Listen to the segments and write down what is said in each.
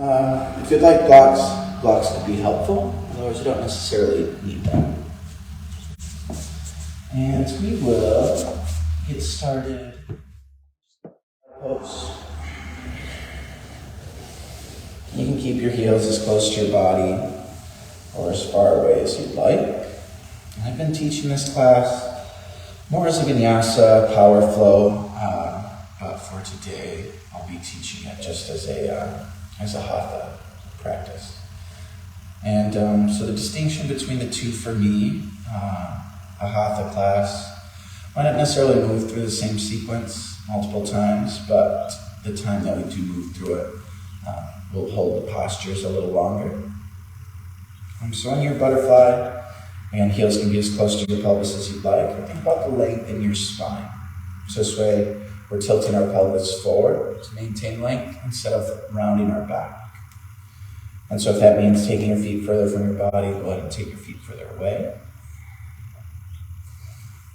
If you'd like blocks, blocks could be helpful. Otherwise, you don't necessarily need them. And we will get started. Pose. You can keep your heels as close to your body or as far away as you'd like. I've been teaching this class more as a vinyasa, power flow, but for today, I'll be teaching it just as a Hatha practice. And so the distinction between the two for me, a Hatha class might not necessarily move through the same sequence multiple times, but the time that we do move through it, we'll hold the postures a little longer. So on your butterfly, and heels can be as close to your pelvis as you'd like. Think about the length in your spine. So this way, we're tilting our pelvis forward to maintain length instead of rounding our back. And so if that means taking your feet further from your body, go ahead and take your feet further away.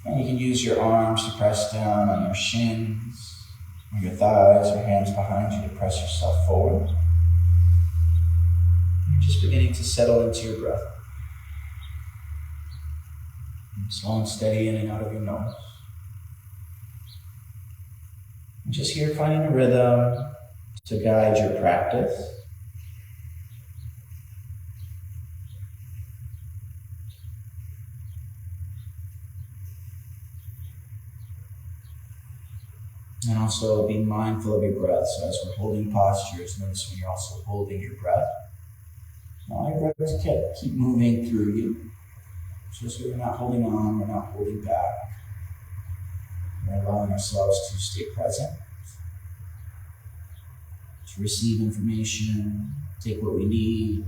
And you can use your arms to press down on your shins, or your thighs, or hands behind you to press yourself forward. You're just beginning to settle into your breath. Slow and steady in and out of your nose. And just here finding a rhythm to guide your practice. And also being mindful of your breath. So as we're holding postures, notice when you're also holding your breath. Now your breath can keep moving through you. So we're not holding on, we're not holding back. We're allowing ourselves to stay present, to receive information, take what we need,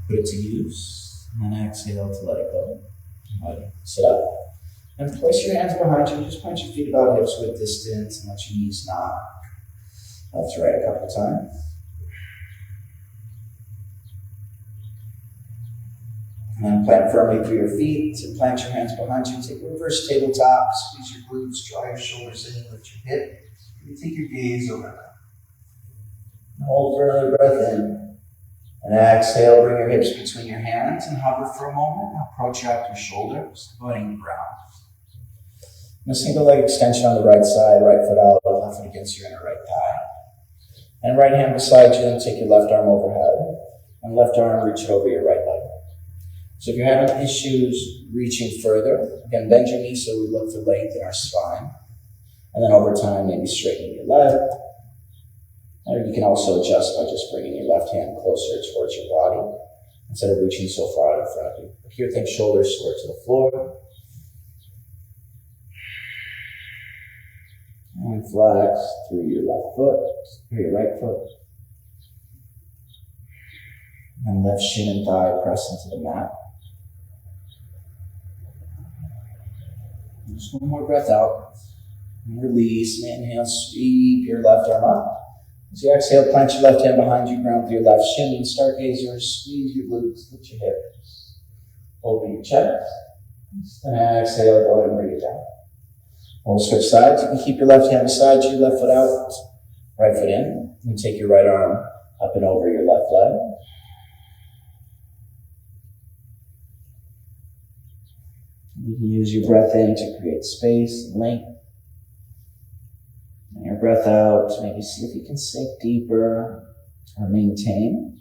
put it to use, and then exhale to let it go. Sit up. And place your hands behind you. Just plant your feet about hips width distance and let your knees knock. That's right, a couple times. And then plant firmly through your feet and plant your hands behind you. Take a reverse tabletop, squeeze your glutes, draw your shoulders in, lift your hips. You take your gaze over. Hold for another breath in. And exhale, bring your hips between your hands and hover for a moment. Now protract your shoulders, going ground. And a single leg extension on the right side, right foot out, left foot against your inner right thigh. And right hand beside you, and take your left arm overhead. And left arm, reach it over your right leg. So if you're having issues reaching further, again, bend your knees so we look for length in our spine. And then over time, maybe straighten your leg. Or you can also adjust by just bringing your left hand closer towards your body instead of reaching so far out in front of you. But here, think shoulders square to the floor. And flex through your left foot, or your right foot. And left shin and thigh press into the mat. Just one more breath out. And release. And inhale, sweep your left arm up. As you exhale, plant your left hand behind you, ground through your left shin, stargazer, squeeze your glutes, lift your hips. Open your chest. And exhale, go ahead and bring it down. We'll switch sides. You can keep your left hand beside you, left foot out, right foot in. And take your right arm up and over your left leg. You can use your breath in to create space and length. And your breath out, maybe see if you can sink deeper or maintain.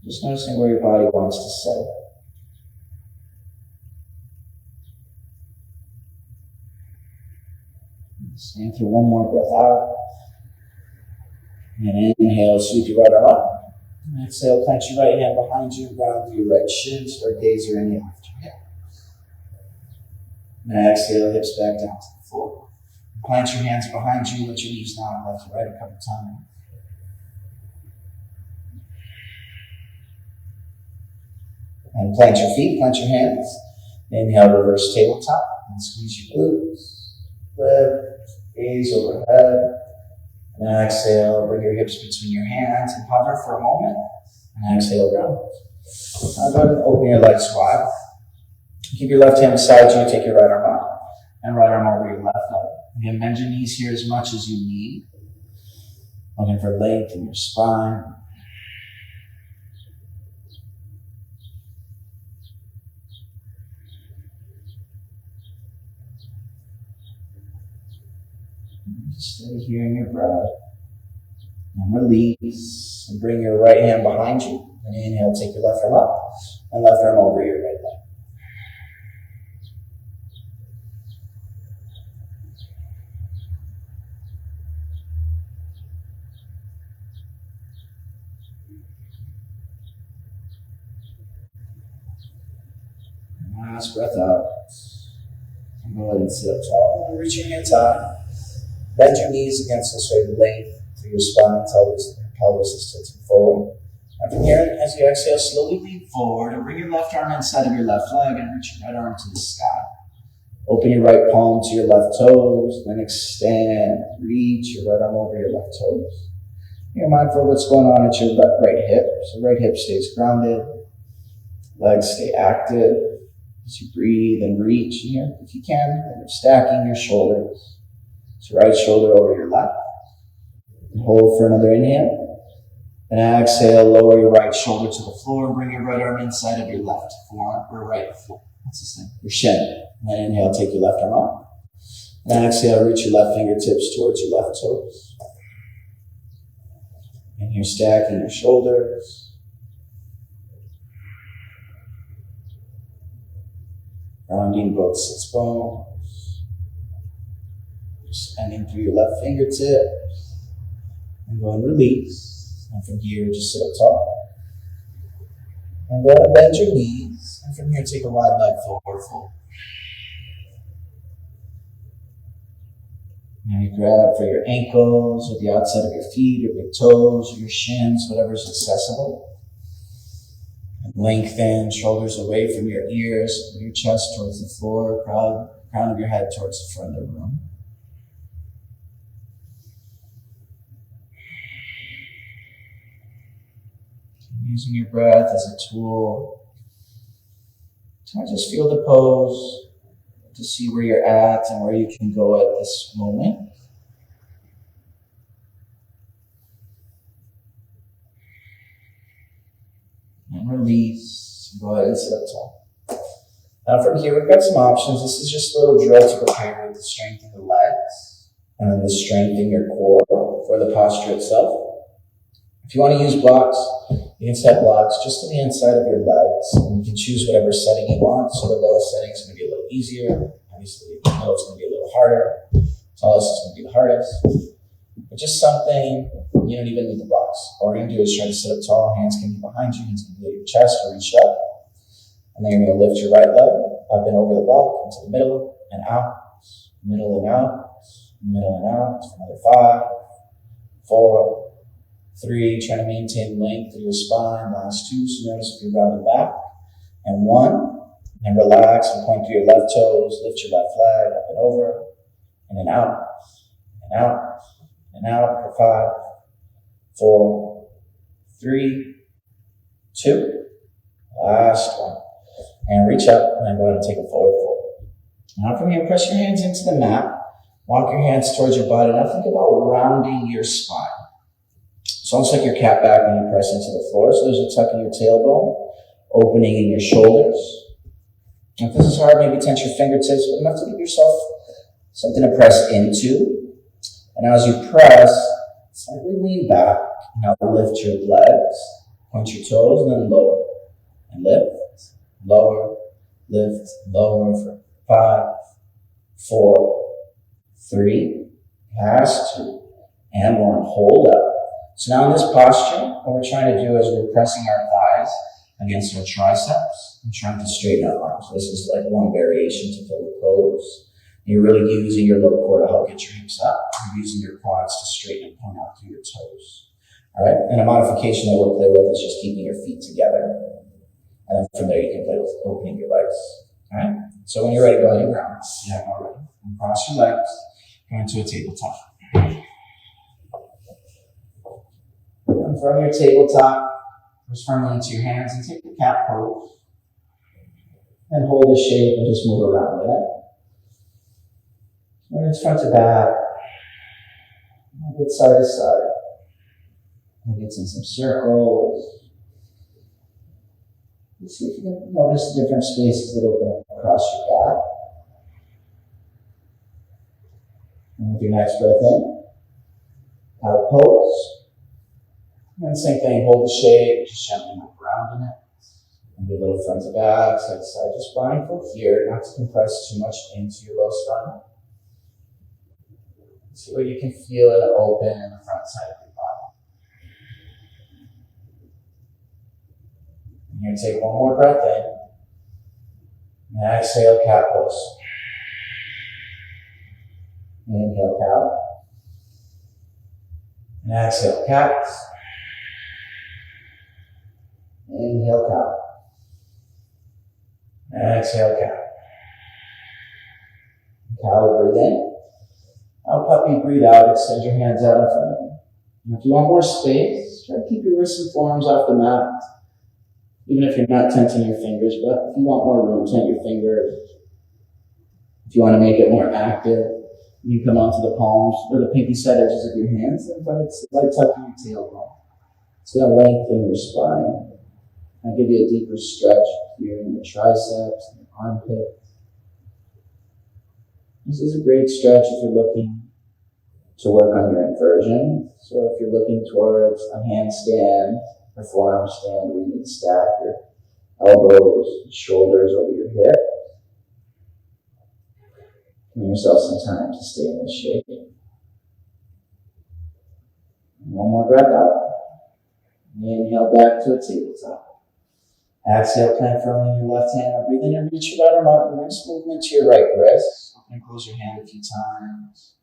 Just noticing where your body wants to settle. Stand through one more breath out. And inhale, sweep your right arm up. And exhale, plant your right hand behind you, ground through your right shin, stargazer, and you lift your hips. And exhale, hips back down to the floor. Plant your hands behind you, let your knees knock left to right a couple times. And plant your feet, plant your hands. Inhale, reverse tabletop, and squeeze your glutes. Lift, gaze overhead. And exhale, bring your hips between your hands and hover for a moment. And exhale, ground. Now go ahead and open your legs wide. Keep your left hand beside you, take your right arm up. And right arm over your left leg. Again, bend your knees here as much as you need. Looking for length in your spine. Just stay here in your breath. And release. And bring your right hand behind you. And inhale, take your left arm up. And left arm over your right leg. Last breath out. And go ahead and sit up tall. Reach your hands high. Bend your knees against the straight length through your spine. Pelvis is tilting forward. And from here, as you exhale, slowly lean forward and bring your left arm inside of your left leg and reach your right arm to the sky. Open your right palm to your left toes, then extend. Reach your right arm over your left toes. You're mindful of what's going on at your right hip. So right hip stays grounded. Legs stay active. As you breathe and reach here, if you can, and stacking your shoulders. So right shoulder over your left. And hold for another inhale. And exhale, lower your right shoulder to the floor. Bring your right arm inside of your left forearm, or right foot. What's this thing? Your shin. And then inhale, take your left arm up. And exhale, reach your left fingertips towards your left toes. And you're stacking your shoulders. Rounding both sits bones. Just ending through your left fingertips. And go and release. And from here, just sit up tall. And go ahead and bend your knees. And from here, take a wide leg forward fold. Now you grab for your ankles, or the outside of your feet, or your toes, or your shins, whatever's accessible. And lengthen, shoulders away from your ears, your chest towards the floor, crown of your head towards the front of the room. Using your breath as a tool to just feel the pose, to see where you're at and where you can go at this moment. And release. Go ahead and sit up tall. Now from here, we've got some options. This is just a little drill to prepare you to strengthen the legs and then to strengthen your core for the posture itself. If you want to use blocks, you can set blocks just to the inside of your legs, and you can choose whatever setting you want. So the lowest setting is going to be a little easier. Obviously, the lowest is going to be a little harder. Tallest is going to be the hardest. But just something, you don't even need the blocks. All we're going to do is try to sit up tall. Hands can be behind you. Hands can be at your chest or reach up. And then you're going to lift your right leg up and over the block into the middle and out. Middle and out. Middle and out. For another 5, 4, 3, trying to maintain length through your spine. Last 2, so notice if you're rounding back. And 1, and relax and point through your left toes. Lift your left leg up and over. And then out, and out, and out for 5, 4, 3, 2. Last 1. And reach up and then go ahead and take a forward fold. Now from here, press your hands into the mat. Walk your hands towards your body. Now think about rounding your spine. It's almost like your cat back when you press into the floor. So there's a tuck in your tailbone, opening in your shoulders. If this is hard, maybe tense your fingertips, but enough to give yourself something to press into. And as you press, slightly lean back. Now lift your legs, point your toes, and then lower. And lift, lower, lift, lower for 5, 4, 3, pass 2, and 1. Hold up. So now in this posture, what we're trying to do is we're pressing our thighs against our triceps and trying to straighten our arms. This is like one variation to fill the pose. You're really using your low core to help get your hips up. You're using your quads to straighten and point out through your toes. All right? And a modification that we'll play with is just keeping your feet together. And then from there, you can play with opening your legs. All right? So when you're ready, go ahead and ground. Yeah, all right. And cross your legs. Go into a tabletop. And from your tabletop, press firmly into your hands and take the cat pose. And hold the shape and just move around with it. When it's front to back, a bit side to side. Maybe it's in some circles. Let's see if you can notice the different spaces that open up across your back. And with your next breath in, out pose. And same thing, hold the shape, just gently move around in it. And do a little front to back, side to side. Just mindful here, not to compress too much into your low spine. See where you can feel it open in the front side of your body. And you're going to take one more breath in. And exhale, cat pose. Inhale, cow. And exhale, cat. Inhale, cow. And exhale, cat. Cow, breathe in. Now, puppy, breathe out. Extend your hands out in front of you. And if you want more space, try to keep your wrists and forearms off the mat. Even if you're not tenting your fingers, but if you want more room, tent your fingers. If you want to make it more active, you can come onto the palms or the pinky side edges of your hands, but it's like tucking your tailbone. It's going to lengthen your spine. I'll give you a deeper stretch here in your triceps and your armpit. This is a great stretch if you're looking to work on your inversion. So if you're looking towards a handstand or forearm stand where you need to stack your elbows and shoulders over your hips. Give yourself some time to stay in this shape. And one more breath out. Inhale back to a tabletop. Exhale, plant firmly in your left hand. Breathe in and reach your right arm up. And wrist movement to your right wrist. Open and close your hand a few times.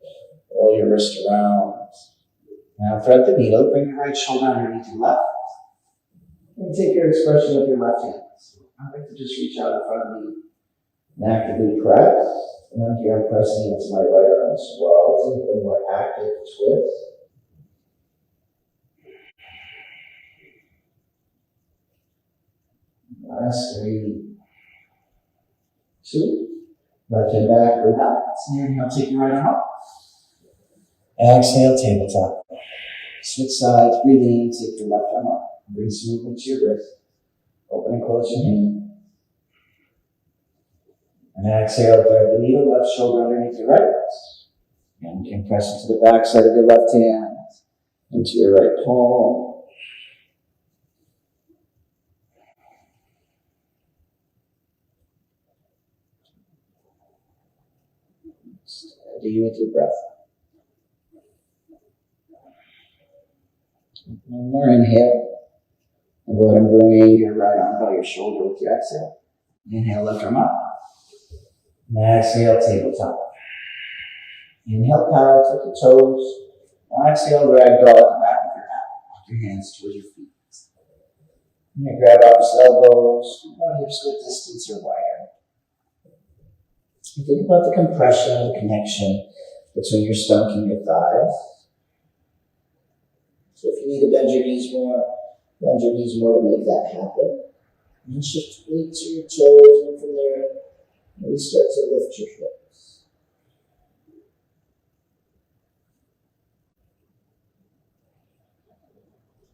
Roll your wrist around. Now thread the needle. Bring your right shoulder underneath your left. And take your expression of your left hand. So I like to just reach out in front of me and actively press. And then here I'm pressing into my right arm as well to make a more active twist. Last 3, 2. Left hand back, breathe out. Inhale, take your right arm up. Exhale, tabletop. Switch sides, breathe in, take your left arm up. Bring some movement to your wrist. Open and close your hand. And exhale, thread the needle, left shoulder underneath your right wrist. And you can press into the back side of your left hand, into your right palm. Steady with your breath. One more inhale. And go ahead and bring your right arm by your shoulder with your exhale. Inhale, left arm up. And exhale, tabletop. Inhale, cow, tuck your toes. Now exhale, ragdoll at the back of your mat. Walk your hands towards your feet. And you grab opposite elbows. About hips width distance or wider. And think about the compression, the connection between your stomach and your thighs. So if you need to bend your knees more to make that happen. And shift weight to your toes, and from there, maybe start to lift your hips.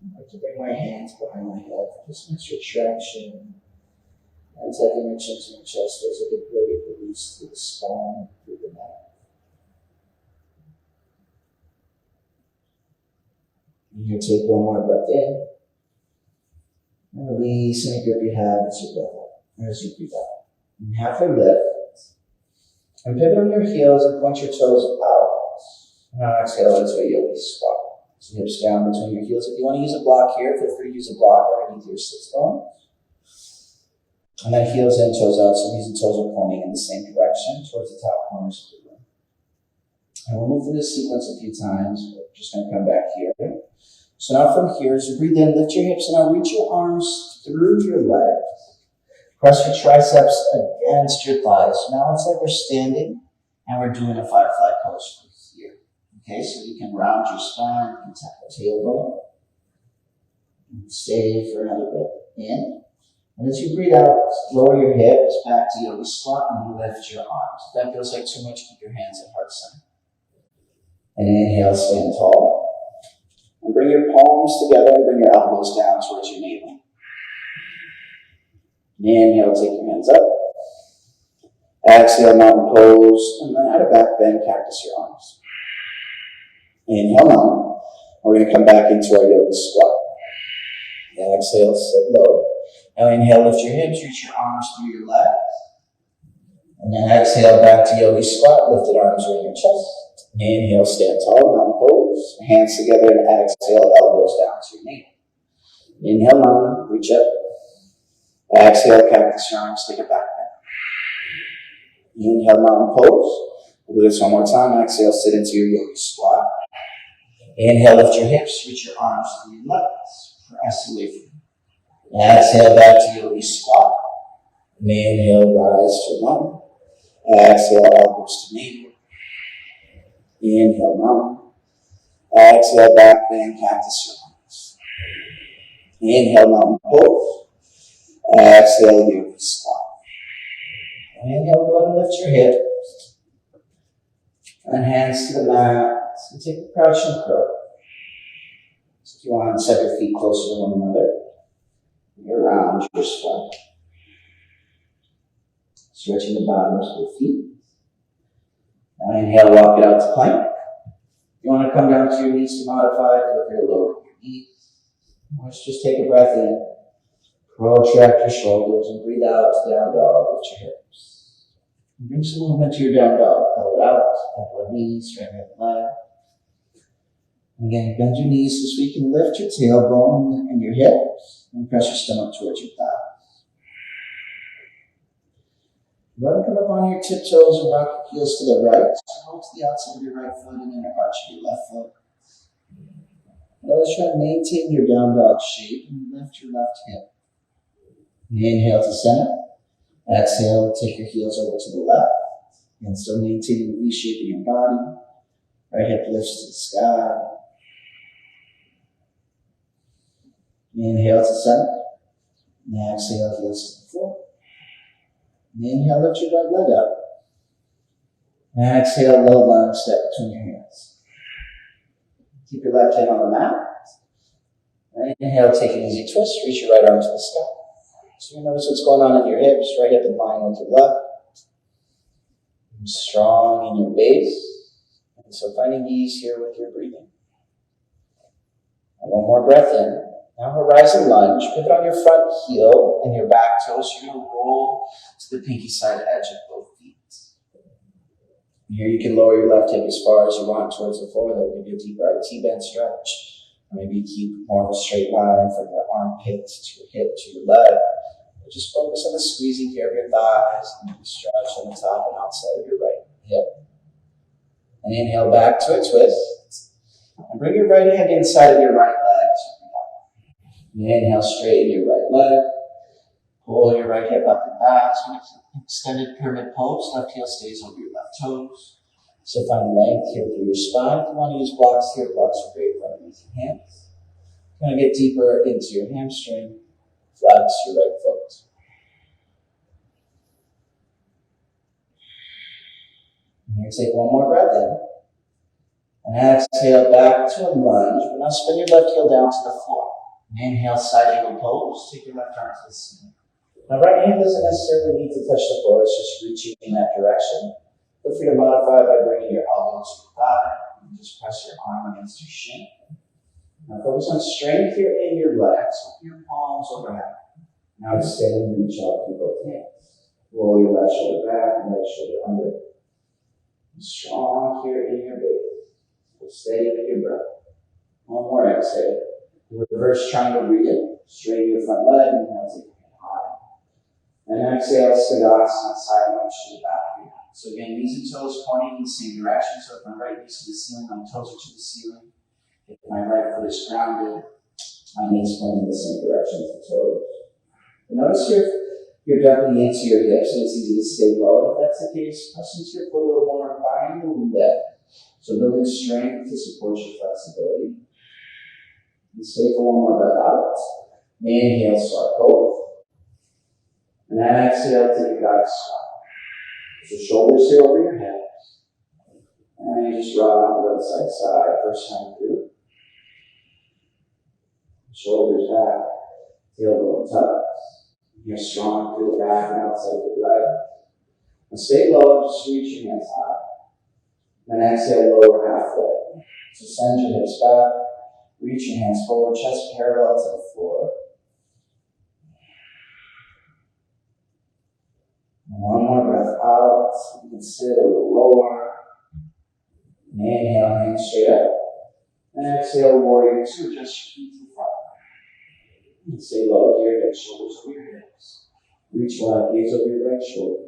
I like to bring my hands behind my head for just an extra traction. And tucking my chin to my chest, there's a good great release through the spine, through the neck. And here, take one more breath in. And release, and grip your head as you breath out, as you breathe out. And halfway lift. And pivot on your heels and point your toes out. And now exhale into a yogi squat. So hips down between your heels. If you want to use a block here, feel free to use a block underneath your sits bones. And then heels in, toes out. So knees and toes are pointing in the same direction towards the top corners of the room. And we'll move through this sequence a few times. We're just going to come back here. So now from here, as you breathe in, lift your hips and now reach your arms through your legs. Press your triceps against your thighs. So now it's like we're standing and we're doing a Firefly pose from here. Okay, so you can round your spine, you can tap the tailbone. Stay for another breath in. And as you breathe out, lower your hips back to yogi squat and lift your arms. If that feels like too much, keep your hands at heart center. And inhale, stand tall. And bring Bring your palms together and bring your elbows down towards your navel. Inhale, take your hands up. Exhale, mountain pose, and then at a back bend, cactus your arms. Inhale, mountain. We're going to come back into our yoga squat. Exhale, sit low. Now inhale, lift your hips, reach your arms through your legs. And then exhale, back to yogi squat, lifted arms around your chest. Inhale, stand tall, mountain pose. Hands together and exhale, elbows down to your navel. Inhale, mountain, reach up. Exhale, cactus your arms, take it back. Inhale, mountain pose. We'll do this one more time. Exhale, sit into your yogi squat. Inhale, lift your hips, reach your arms through your legs. Press away from you. Exhale, back to yogi squat. Inhale, rise to mountain. Exhale, elbows to navel. Inhale, mountain. Exhale, back bend, cactus your arms. Inhale, mountain pose. Exhale, yogi squat. Inhale, go ahead and lift your hips. And hands to the mat. And take a crouching curl. So if you want to set your feet closer to one another, you're around your spine. Stretching the bottoms of your feet. Now inhale, walk it out to plank. If you want to come down to your knees to modify it, feel free to lower your knees. Let's just take a breath in. Protract your shoulders and breathe out to down dog with your hips. And bring some movement to your down dog. Pull it out, couple of knees, straighten your leg. Again, bend your knees so you can lift your tailbone and your hips and press your stomach towards your thighs. Let them come up on your tiptoes and rock your heels to the right. So roll to the outside of your right foot and then arch your left foot. And always try to maintain your down dog shape and lift your left hip. Inhale to center. Exhale, take your heels over to the left. And still maintaining the V shape in your body. Right hip lifts to the sky. Inhale to center. And exhale, heels to the floor. And inhale, lift your right leg up. And exhale, low lunge, step between your hands. Keep your left hand on the mat. And inhale, take an easy twist. Reach your right arm to the sky. So you notice what's going on in your hips. Right hip in line with your left. Strong in your base. And so finding ease here with your breathing. And one more breath in. Now horizon lunge. Pivot on your front heel and your back toes. So you're going to roll to the pinky side edge of both feet. Here you can lower your left hip as far as you want towards the floor. That will give you a deeper IT bend stretch. Or maybe keep more of a straight line from your armpit to your hip to your leg. But just focus on the squeezing here of your thighs and the stretch on the top and outside of your right hip. And inhale back to a twist. And bring your right hand inside of your right leg. Inhale, straighten your right leg. Pull your right hip up and back. So extended pyramid pose. Left heel stays over your left toes. So find length here through your spine. If you want to use blocks here, blocks are great for underneath your hands. You're going to get deeper into your hamstring. Flex your right foot. And here, take one more breath in. And exhale back to a lunge. But now spin your left heel down to the floor. Inhale, side angle pose. Take your left arm to the ceiling. Now, right hand doesn't necessarily need to touch the floor. It's just reaching in that direction. Feel free to modify by bringing your elbow to your thigh. And just press your arm against your shin. Now, focus on strength here in your legs. Open your palms overhead. Now, extend and reach out through both hands. Roll your left shoulder back and right shoulder under. Strong here in your base. So steady with your breath. One more exhale. Reverse triangle breathing. Straighten your front leg and now take your hand high. And exhale, Siddhasana, side lunge to the back of your hand. So again, knees and toes pointing in the same direction. So if my right knee is to the ceiling, my toes are to the ceiling. If my right foot is grounded, my knees pointing in the same direction as the toes. And notice you're definitely into your hips and it's easy to stay low. And if that's the case, press into your foot a little more and find the leg. So building strength to support your flexibility. And stay for one more breath out. Inhale, start pose. And then exhale, take your guide squat. So shoulders stay over your head. And you just rock left side to side, first time through. Shoulders back, tailbone tucks. You're strong through the back and outside of the leg. And stay low, just reach your hands high. Then exhale, lower halfway. So send your hips back, reach your hands forward, chest parallel to the floor. And one more breath out. You can sit a little lower. And inhale, hands straight up. And exhale, warrior two, just your feet to the front. And stay low here, get shoulders over your hips. Reach wide, gaze over your right shoulder.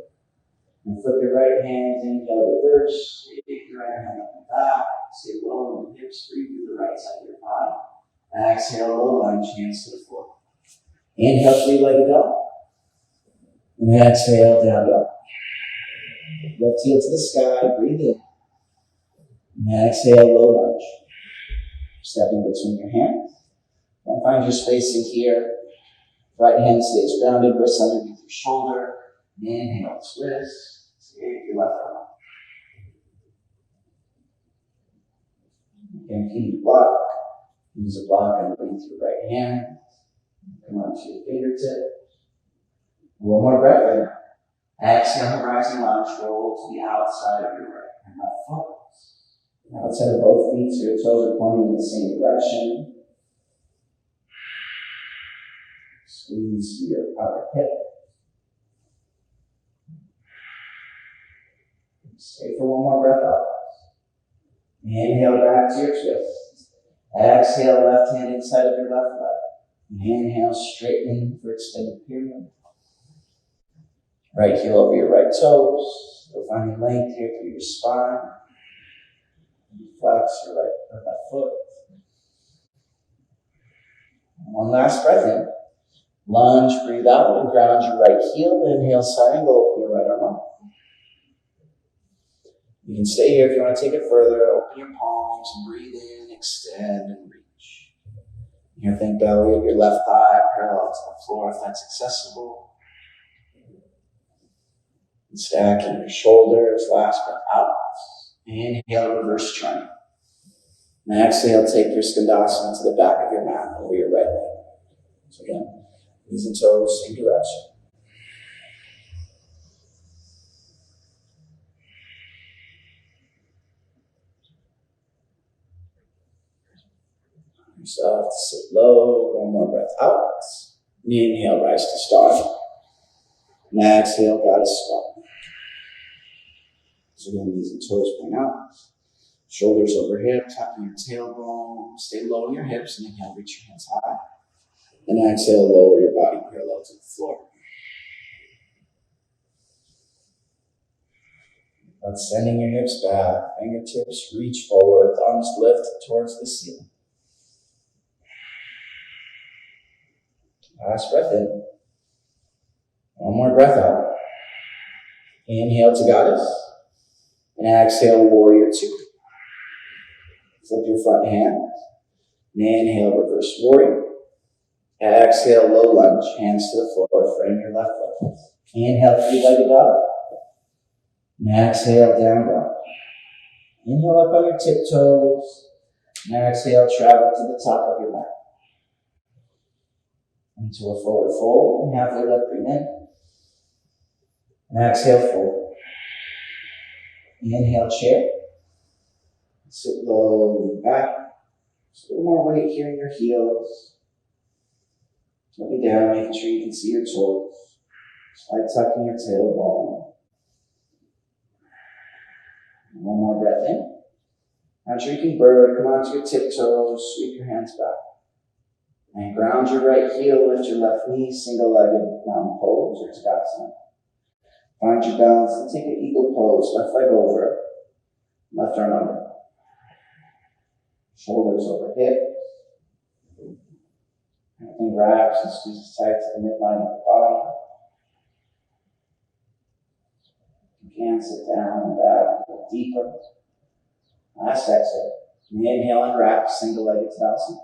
And flip your right hand, inhale, reverse. Take your right hand up and back. Stay low in the hips, breathe through the right side of your body. Exhale, low lunge, hands to the floor. Inhale, three-legged dog. And exhale, down dog. Left heel to the sky, breathe in. And exhale, low lunge. Stepping between your hands. And find your spacing here. Right hand stays grounded, wrist underneath your shoulder. Inhale, twist. Take your left arm up. Again, keep your block. Use a block underneath your right hand. Come on to your fingertips. One more breath in. Exhale, rising lunge, roll to the outside of your right and left foot. Outside of both feet, so your toes are pointing in the same direction. Squeeze your outer hip. Stay for one more breath out. Inhale back to your twist. Exhale, left hand inside of your left leg. Inhale, straighten for extended period. Right heel over your right toes. You'll find your length here through your spine. Flex your right or left foot. One last breath in. Lunge, breathe out, and ground your right heel. Inhale, side angle, open your right arm up. You can stay here if you want to take it further. Open your palms, breathe in, extend, and reach. Here, think belly of your left thigh parallel to the floor if that's accessible. And stacking your shoulders. Last breath out. Inhale, reverse triangle. And exhale, take your skandasana to the back of your mat over your right leg. So again, knees and toes, same direction. Yourself to sit low. One more breath out. And inhale, rise to start. And exhale, goddess squat. So again, knees and toes point out. Shoulders over hip, tapping your tailbone. Stay low in your hips and inhale, reach your hands high. And exhale, lower your body parallel to the floor. About sending your hips back, fingertips reach forward, thumbs lift towards the ceiling. Last breath in. One more breath out. Inhale to goddess. And exhale, warrior two. Flip your front hand. And inhale, reverse warrior. Exhale, low lunge. Hands to the floor. Frame your left foot. Inhale, three-legged dog. And exhale, down dog. Inhale up on your tiptoes. And exhale, travel to the top of your mat. Into a forward fold. And halfway lift, breathe in. And exhale, fold. Inhale, chair. Sit low, lean back. Just a little more weight here in your heels. Looking down, making sure you can see your toes. Slight tucking your tailbone. One more breath in. Now drinking bird, come onto your tiptoes, sweep your hands back. And ground your right heel, lift your left knee, single-legged mountain pose or tadasana. Find your balance and take an eagle pose, left leg over, left arm under. Shoulders over hips. Everything wraps and squeezes tight to the midline of the body. You can sit down and back, a little deeper. Last exhale. Inhale and wrap, single-legged tadasana.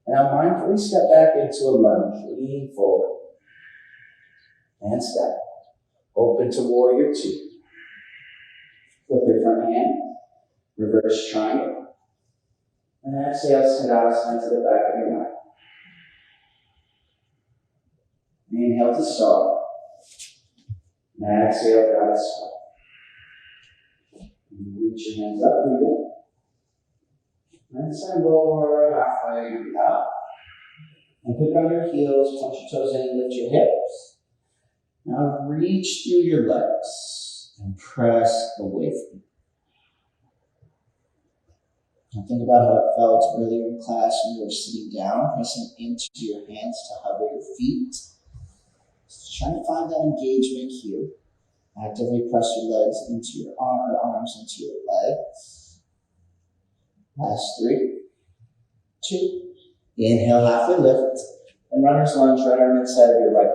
And now mindfully step back into a lunge, lean forward. And step. Open to warrior two. Flip your front hand. Reverse triangle. And exhale, skandasana to the back of your mat. Inhale to start. And exhale, grab a squat. Reach your hands up, breathe in. And send lower, halfway, breathe out. And put on your heels, punch your toes in, lift your hips. Now reach through your legs and press away from you. Now think about how it felt earlier in class when you were sitting down, pressing into your hands to hover your feet. So try to find that engagement here. Actively press your legs into your arms into your legs. Last 3, 2. Inhale, halfway lift. And runner's lunge, right arm inside of your right leg.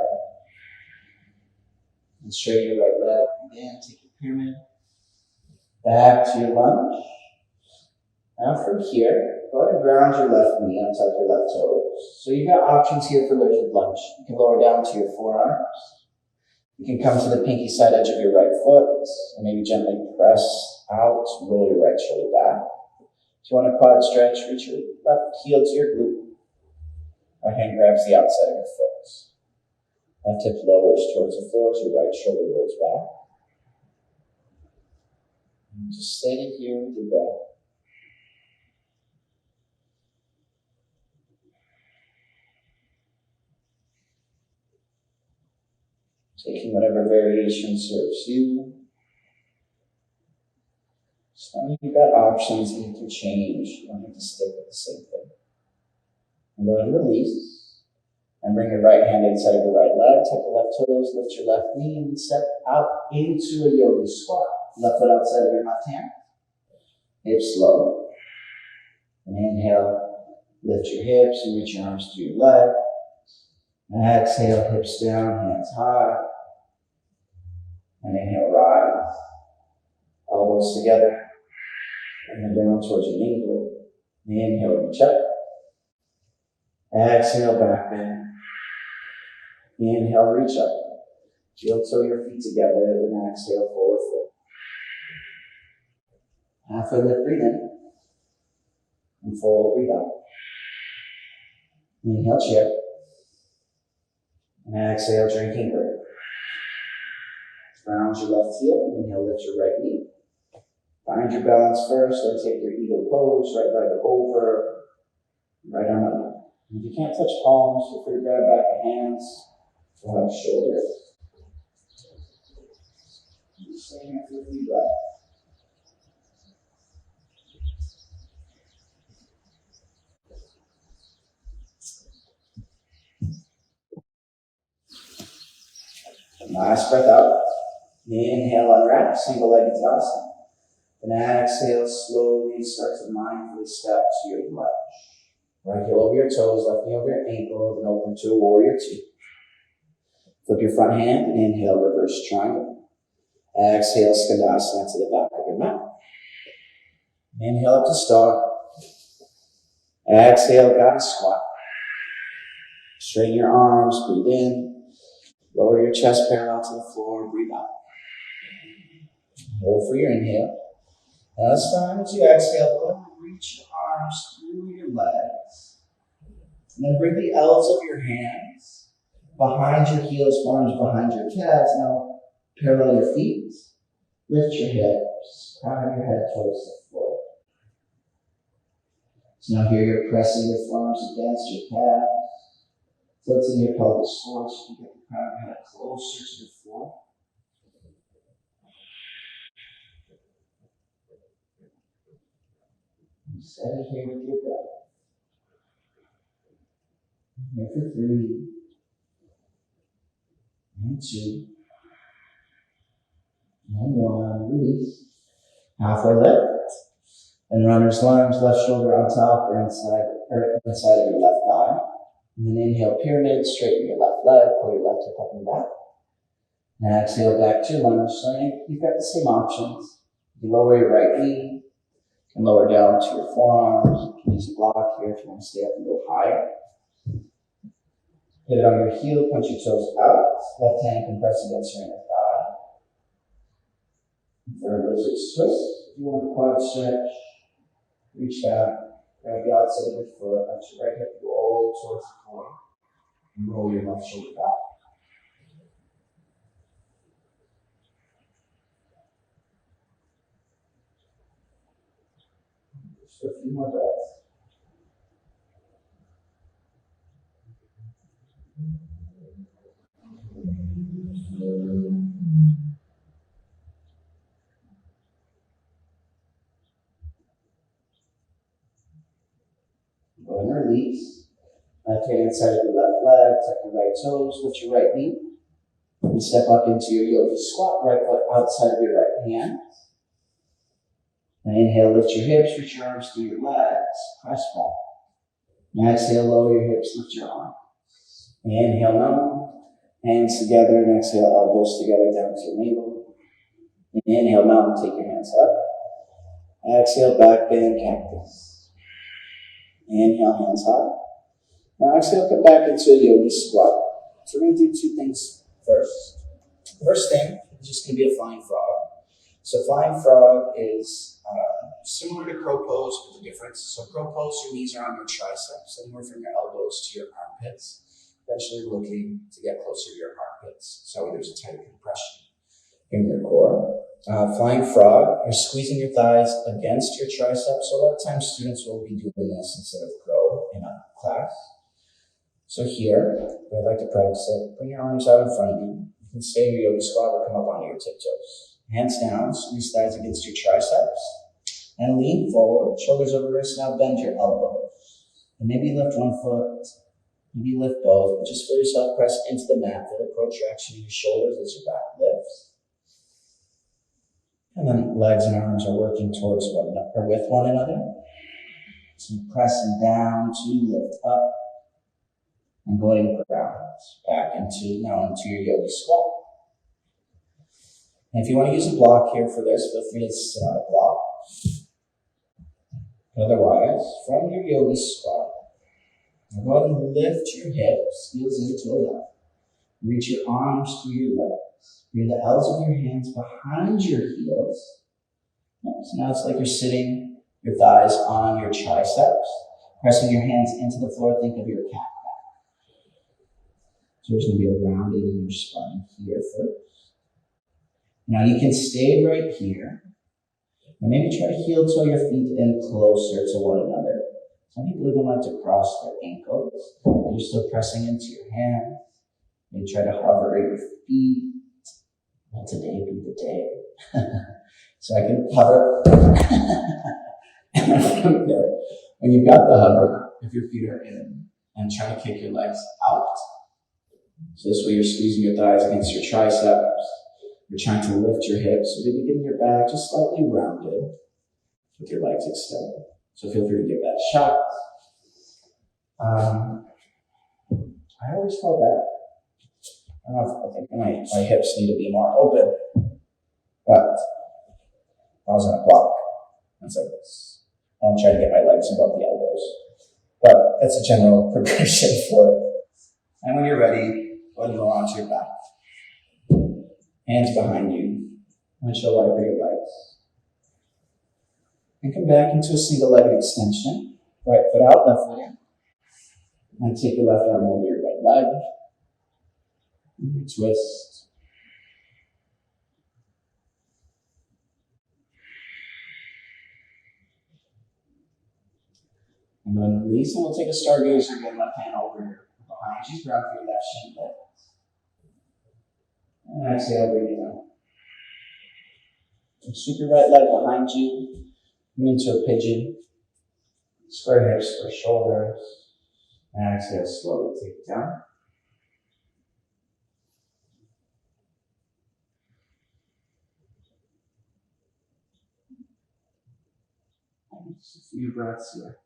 And straighten your right leg. Again, take your pyramid. Back to your lunge. Now from here, go ahead and ground your left knee on top of your left toes. So you've got options here for lizard lunge. You can lower down to your forearms. You can come to the pinky side edge of your right foot and maybe gently press out, roll your right shoulder back. If you want a quad stretch, reach your left heel to your glute. Right hand grabs the outside of your foot. Left hip lowers towards the floor as your right shoulder rolls back. And just stay here with your breath. Taking whatever variation serves you. So you've got options and you can change. You don't have to stick with the same thing. And go ahead and release. And bring your right hand inside of your right leg. Tuck your left toes, lift your left knee, and step out into a yogi squat. Left foot outside of your left hand. Hips low. And inhale, lift your hips and reach your arms to your leg. And exhale, hips down, hands high. And inhale, rise. Elbows together. And then down towards your navel. Inhale, reach up. Exhale, back bend. Inhale, reach up. Heel toe your feet together. Then exhale, forward fold. Halfway lift, breathe in. And fold, breathe out. Inhale, chair. And exhale, drinking break. Ground your left heel. Inhale, lift your right knee. Find your balance first, then take your eagle pose, right leg over, right arm up. If you can't touch palms, feel free to grab back the hands, or hug shoulders. Just stay here for a few breaths. Last breath out. Inhale, unwrap, single-legged Hatha. Then exhale, slowly start to mindfully step to your left. Right heel over your toes, left knee over your ankle, then open to a warrior 2. Flip your front hand and inhale, reverse triangle. Exhale, skandasana to the back of your mat. Inhale up to start. Exhale, guided squat. Straighten your arms, breathe in. Lower your chest parallel to the floor, breathe out. Hold for your inhale. Now this time as you exhale, go ahead and reach your arms through your legs. And then bring the L's of your hands behind your heels, arms behind your calves. Now parallel your feet. Lift your hips. Crown of your head towards the floor. So now here you're pressing your forearms against your calves. Tilting your pelvis forward so you can get the crown of your head closer to the floor. Steady here with your breath. Here for 3, and 2, and 1. Release. Halfway lift. And runner's lunge, left shoulder on top or inside of your left thigh. And then inhale, pyramid, straighten your left leg, pull your left hip up and back. And exhale back to your lunge. So you've got the same options. You lower your right knee. And lower down to your forearms. You can use a block here if you want to stay up and go higher. Pivot on your heel, punch your toes out. Left hand can press against your inner thigh. For a lizard twist, if you want a quad stretch, reach back, grab the outside of your foot, let your right hip roll towards the floor, and roll your left shoulder back. Just for a few more breaths. Go and release. Left hand inside of your left leg, tuck your right toes, lift your right knee, and step up into your yogi squat, right foot outside of your right hand. And inhale, lift your hips, reach your arms through your legs, press back. And exhale, lower your hips, lift your arms. Inhale, mountain, hands together, and exhale, elbows together down to your navel. Inhale, mountain, take your hands up. Exhale, back bend, cactus. Inhale, hands high. Now exhale, come back into a yogi squat. So we're going to do two things first. The first thing is just going to be a flying frog. So flying frog is similar to crow pose with the difference. So crow pose, your knees are on your triceps, anywhere from your elbows to your armpits, eventually looking to get closer to your armpits. So there's a tight compression in your core. Flying frog, you're squeezing your thighs against your triceps. So a lot of times students will be doing this instead of crow in a class. So here, I'd like to practice it. Bring your arms out in front of you. You can stay in your yogi squat or come up onto your tiptoes. Hands down, squeeze thighs against your triceps. And lean forward, shoulders over wrists. Now bend your elbows. And maybe lift one foot, maybe lift both. But just feel yourself press into the mat. Feel the protraction in your shoulders as your back lifts. And then legs and arms are working towards one another, or with one another. So pressing down to lift up. And going down, back into your yogi squat. And if you want to use a block here for this, feel free to sit on a block. But otherwise, from your yogi squat, go ahead and lift your hips, heels into the left. Reach your arms through your legs. Bring the L's of your hands behind your heels. So now it's like you're sitting, your thighs on your triceps, pressing your hands into the floor. Think of your cat. So there's going to be a rounding in your spine here first. Now you can stay right here. And maybe try to heel toe your feet in closer to one another. Some people even like to cross their ankles. But you're still pressing into your hands. Maybe try to hover your feet. Well, today be the day. So I can hover. When you've got the hover, if your feet are in, and try to kick your legs out. So this way you're squeezing your thighs against your triceps. You're trying to lift your hips. So maybe getting your back just slightly rounded with your legs extended. So feel free to give that a shot. I always fall back. I don't know, I think my hips need to be more open. But if I was on a block, it's like this. I'm trying to get my legs above the elbows. But that's a general progression for it. And when you're ready, go ahead and go onto your back. Hands behind you. Windshield wiper your legs. And come back into a single-legged extension. Right foot out, left foot in. And take your left arm over your right leg. And you twist. And then release, and we'll take a stargazer again, left hand over here. Behind you, grab your left shin blade. And exhale, bring it down. And sweep your right leg behind you. Come into a pigeon. Square hips, square shoulders. And exhale, slowly take it down. And just a few breaths here.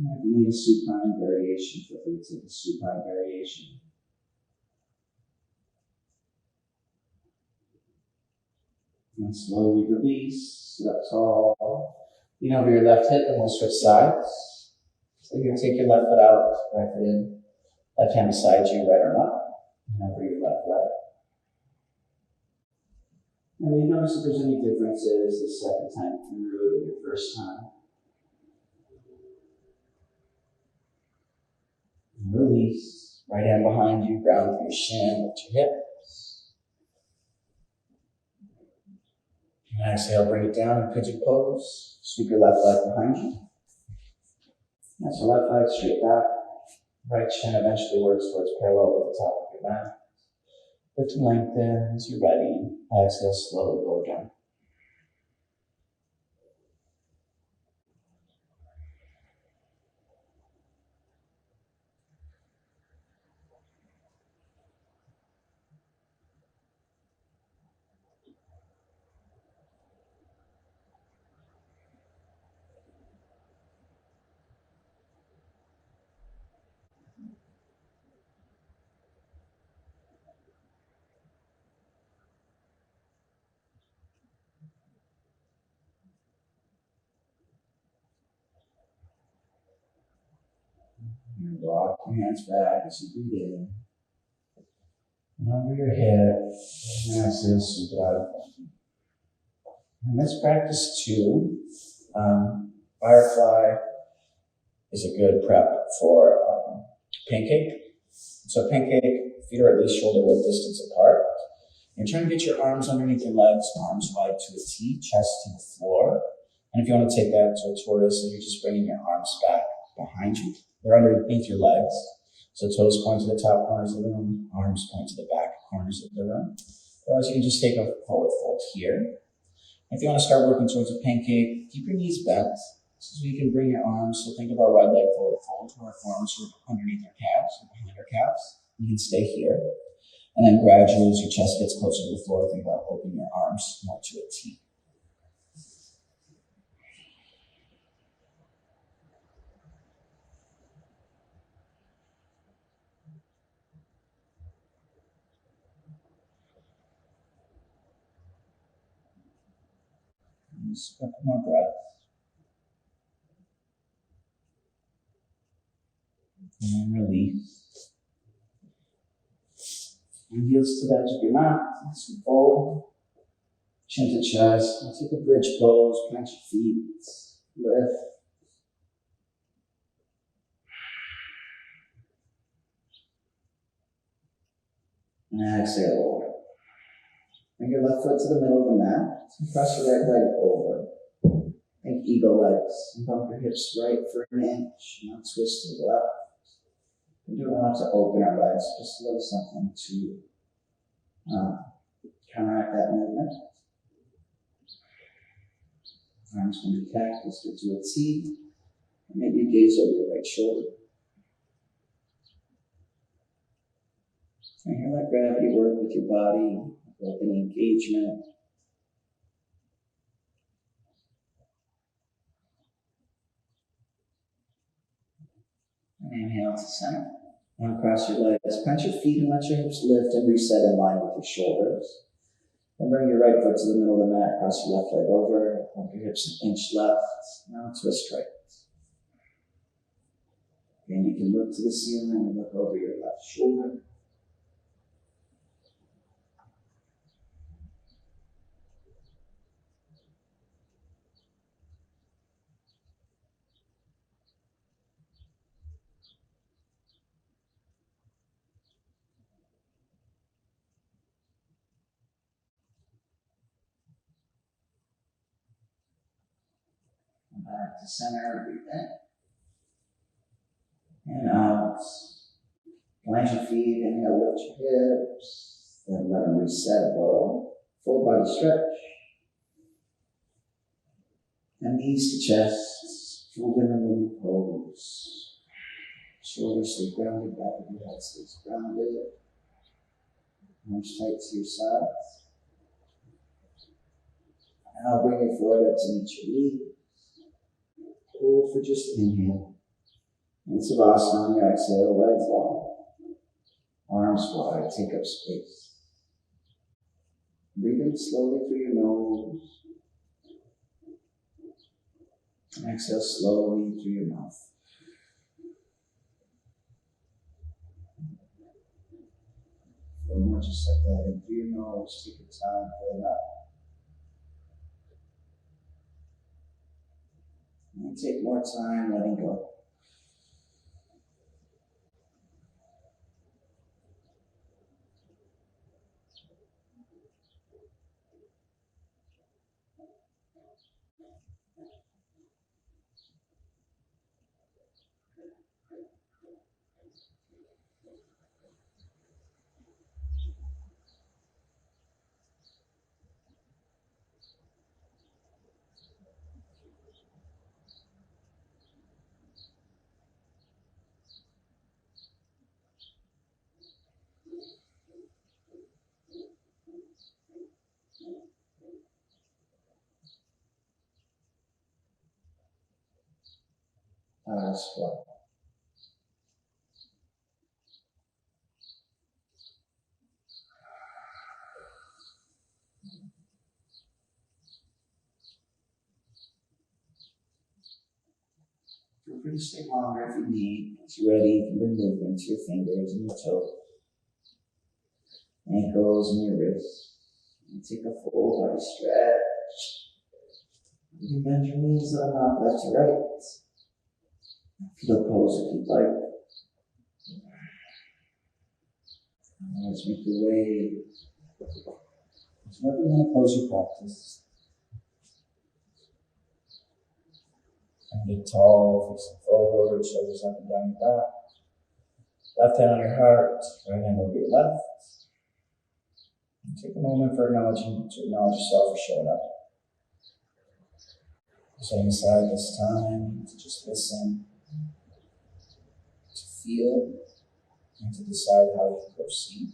If you need a supine variation, feel free to take a supine variation. And slowly release, sit up tall. Lean over your left hip and we'll switch sides. So you're going to take your left foot out, right foot in, left hand beside you, right arm up, and over your left leg. Now you notice if there's any differences the second time through than your first time. Release. release. Right hand behind you, ground through your shin, lift your hips. And exhale, bring it down in pigeon pose. Sweep your left leg behind you. And so left leg straight back. Right shin eventually works towards parallel with the top of your mat. Lift and lengthen as you're ready. Exhale, slowly lower down. And rock your hands back as you breathe in. And over your head. And exhale, sweep it out. And let's practice too. Firefly is a good prep for pancake. So pancake, feet are at least shoulder width distance apart. You're trying to get your arms underneath your legs, arms wide to a T, chest to the floor. And if you want to take that to a tortoise, then you're just bringing your arms back behind you. They're underneath your legs. So toes point to the top corners of the room, arms point to the back corners of the room. Otherwise, you can just take a forward fold here. If you want to start working towards a pancake, keep your knees bent so you can bring your arms. So think of our wide leg forward fold, where our forearms are underneath our calves or behind our calves. You can stay here. And then gradually, as your chest gets closer to the floor, think about opening your arms more to a T. And just a couple more breaths. And release. And heels to the edge of your mat. Scoot forward. Chin to chest. And take a bridge pose. Plant your feet. Lift. And exhale. Bring your left foot to the middle of the mat. And press your right leg over. Think eagle legs. And bump your hips right for an inch. Now twist to the left. We don't want to open our legs, just a little something to counteract that movement. Arms can be cactus or to a T. And maybe you gaze over your right shoulder. And here let gravity work with your body, open engagement. And inhale to center. And across your legs, plant your feet and let your hips lift and reset in line with your shoulders. Then bring your right foot to the middle of the mat, cross your left leg over, bump your hips an inch left. Now twist right. And you can look to the ceiling and look over your left shoulder. Back to center, breathe in. And out. Plant your feet, inhale, lift your hips. Then let them reset low. Full body stretch. And knees to chest. Full winner pose. Shoulders stay grounded, back of your head stays grounded. Arms tight to your sides. Now bring your forehead up to meet your knees. Hold for just inhale. And Savasana on your exhale, legs long. Arms wide, take up space. Breathe in slowly through your nose. And exhale slowly through your mouth. One more just like that. In through your nose, take your time, fill it up. And take more time letting go. Last one. Feel free to stay longer if you need. Once you're ready, you can bring movement to your fingers and your toes, ankles and your wrists. And take a full body stretch. You can bend your knees on up, left to right. Fetal pose if you'd like. Let's make your way. So wherever you want to close your practice. And get tall, facing forward, shoulders up and down your back. Left hand on your heart, right hand over your left. And take a moment to acknowledge yourself for showing up. Setting aside this time to just listen, to feel, and to decide how you proceed.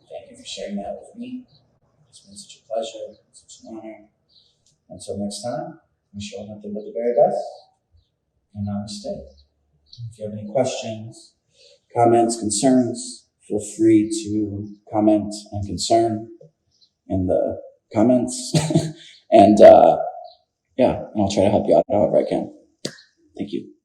Thank you for sharing that with me. It's been such a pleasure, such an honor. Until next time, we show nothing but the very best. And namaste. If you have any questions, comments, concerns, feel free to comment and concern in the comments. And I'll try to help you out however I can. Thank you.